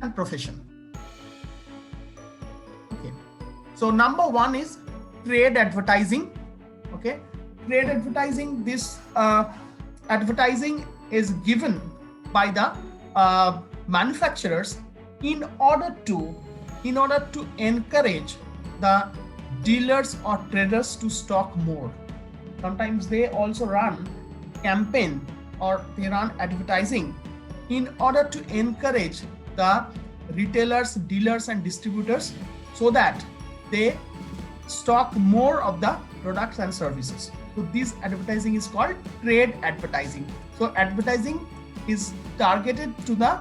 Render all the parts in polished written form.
and profession. Okay, so number one is trade advertising. Okay, trade advertising, this advertising is given by the manufacturers in order to encourage the dealers or traders to stock more. Sometimes they also run campaign or they run advertising in order to encourage the retailers, dealers and distributors so that they stock more of the products and services. So this advertising is called trade advertising. So advertising is targeted to the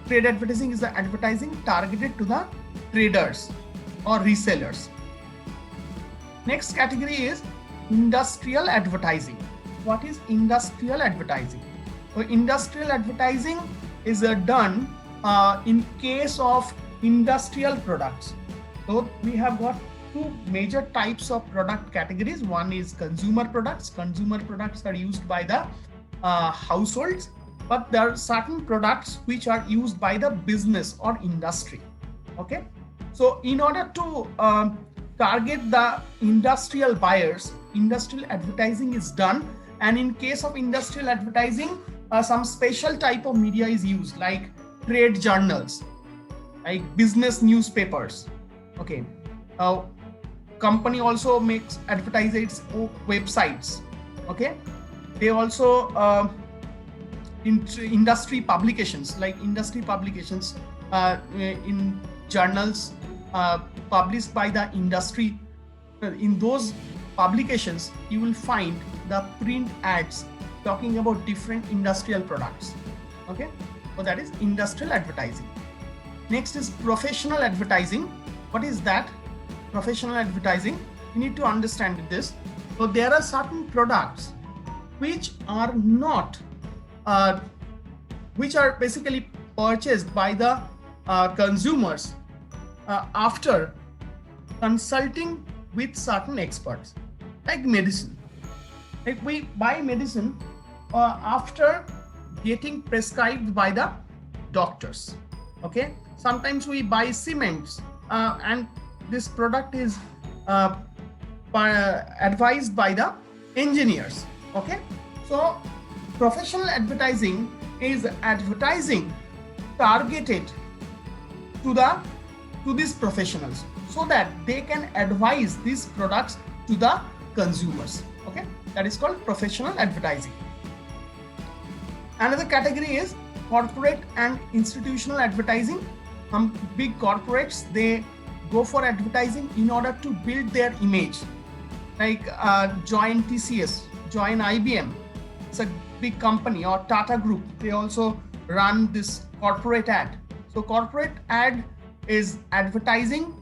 trade advertising is the advertising targeted to the traders or resellers. Next category is industrial advertising. What is industrial advertising? So industrial advertising is done in case of industrial products. So we have got two major types of product categories. One is consumer products. Consumer products are used by the households, but there are certain products which are used by the business or industry. Okay, so in order to target the industrial buyers, industrial advertising is done, and in case of industrial advertising, some special type of media is used, like trade journals, like business newspapers. Okay, company also makes advertise its websites. Okay, they also industry publications, like industry publications in journals published by the industry. In those publications you will find the print ads talking about different industrial products. Okay, so that is industrial advertising. Next is professional advertising. What is that? Professional advertising, you need to understand this. So there are certain products which are not which are basically purchased by the consumers after consulting with certain experts, like medicine. Like we buy medicine after getting prescribed by the doctors. Okay, sometimes we buy cements and this product is advised by the engineers. Okay, so professional advertising is advertising targeted to these professionals so that they can advise these products to the consumers. Okay, that is called professional advertising. Another category is corporate and institutional advertising. Some big corporates, they go for advertising in order to build their image, like join TCS, join IBM. It's a big company, or Tata Group, they also run this corporate ad. So corporate ad is advertising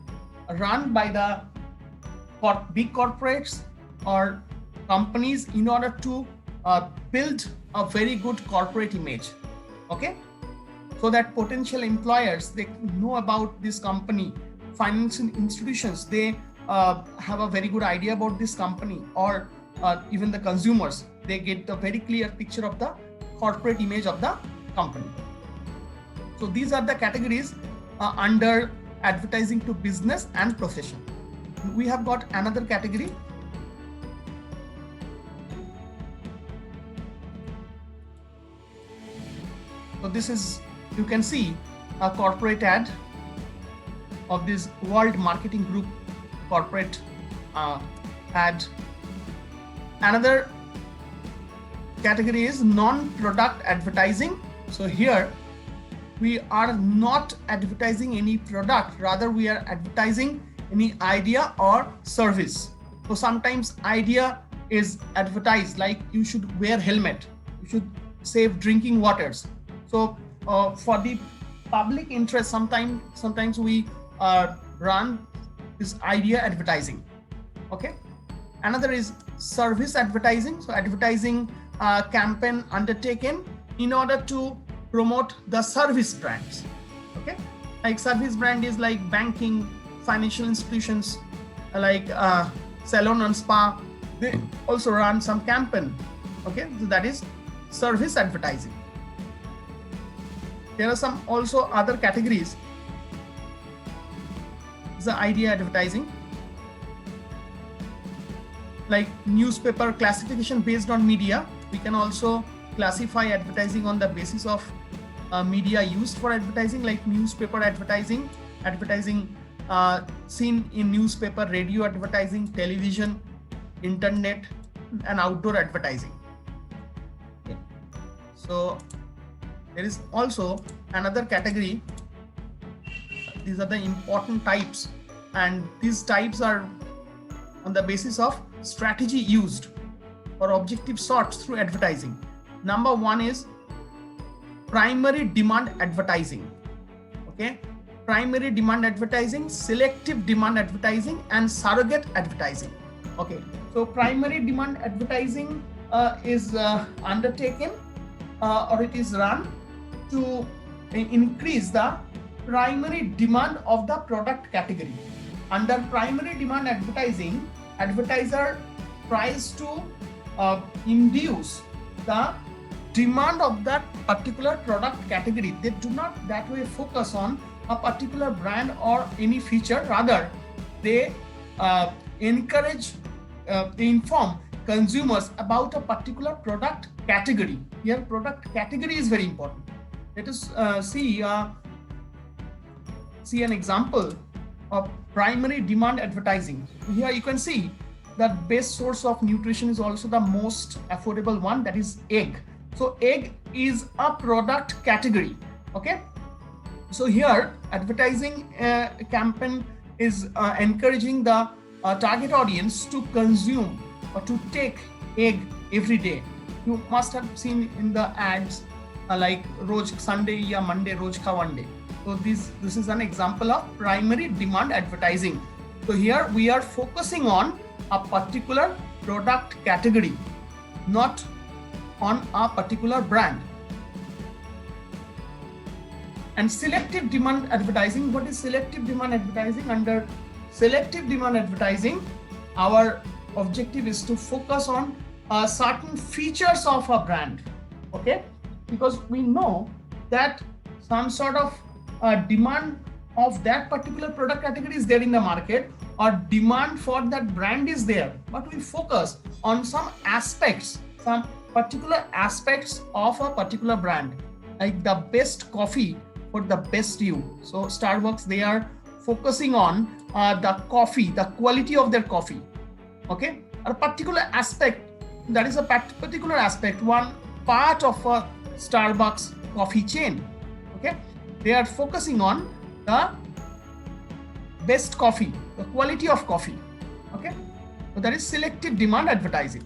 run by the big corporates or companies in order to build a very good corporate image. Okay, so that potential employers, they know about this company. Financial institutions, they have a very good idea about this company, or even the consumers, they get a very clear picture of the corporate image of the company. So these are the categories under advertising to business and profession. We have got another category. So this is, you can see a corporate ad of this World Marketing Group corporate ad. Another category is non-product advertising. So here we are not advertising any product, rather we are advertising any idea or service. So sometimes idea is advertised, like you should wear helmet, you should save drinking waters. So for the public interest, sometimes we run this idea advertising. Okay, another is service advertising. So advertising campaign undertaken in order to promote the service brands. Okay, like service brand is like banking, financial institutions, like salon and spa, they also run some campaign. Okay, so that is service advertising. There are some also other categories. The idea advertising, like newspaper classification based on media. We can also classify advertising on the basis of media used for advertising, like newspaper advertising, seen in newspaper, radio advertising, television, internet, and outdoor advertising. Okay. So there is also another category. These are the important types, and these types are on the basis of strategy used or objective sought through advertising. Number one is primary demand advertising. Okay, primary demand advertising, selective demand advertising, and surrogate advertising. Okay, so primary demand advertising is undertaken or it is run to increase the primary demand of the product category. Under primary demand advertising, advertiser tries to induce the demand of that particular product category. They do not that way focus on a particular brand or any feature. Rather, they encourage, they inform consumers about a particular product category. Here, product category is very important. Let us see an example of primary demand advertising. Here you can see that best source of nutrition is also the most affordable one, that is egg. So egg is a product category. Okay, so here advertising campaign is encouraging the target audience to consume or to take egg every day. You must have seen in the ads like Roj Sunday ya Monday Roj Kha One Day. So this is an example of primary demand advertising. So here we are focusing on a particular product category, not on a particular brand. And selective demand advertising. What is selective demand advertising? Under selective demand advertising, our objective is to focus on certain features of a brand. Okay, because we know that some sort of demand of that particular product category is there in the market, or demand for that brand is there, but we focus on some aspects, some particular aspects of a particular brand, like the best coffee for the best you. So Starbucks, they are focusing on the coffee, the quality of their coffee. Okay, a particular aspect, that is a particular aspect, one part of a Starbucks coffee chain. Okay, they are focusing on the best coffee, the quality of coffee. Okay, so that is selective demand advertising.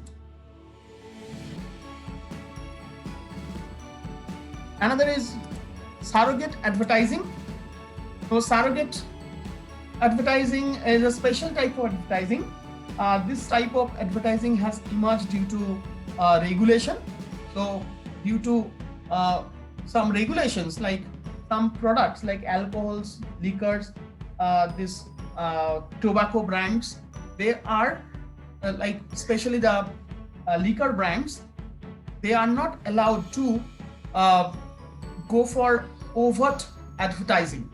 Another is surrogate advertising. So surrogate advertising is a special type of advertising. This type of advertising has emerged due to regulation. So due to some regulations, like some products like alcohols, liquors, this tobacco brands, they are like, especially the liquor brands, they are not allowed to go for overt advertising.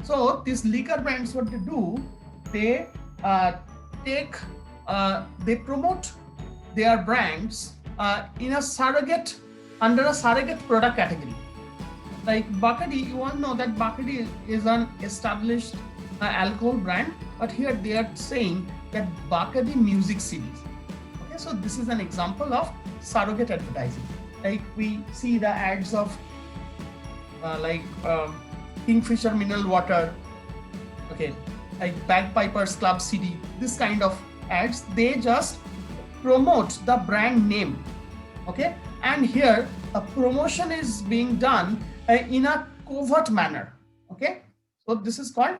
So these liquor brands, what they do, they they promote their brands in a surrogate, under a surrogate product category. Like Bacardi, you all know that Bacardi is an established alcohol brand, but here they are saying that Bacardi music series. Okay, so this is an example of surrogate advertising. Like we see the ads of Kingfisher mineral water, okay, like Bagpipers Club CD, this kind of ads, they just promote the brand name. Okay, and here a promotion is being done in a covert manner. Okay, so this is called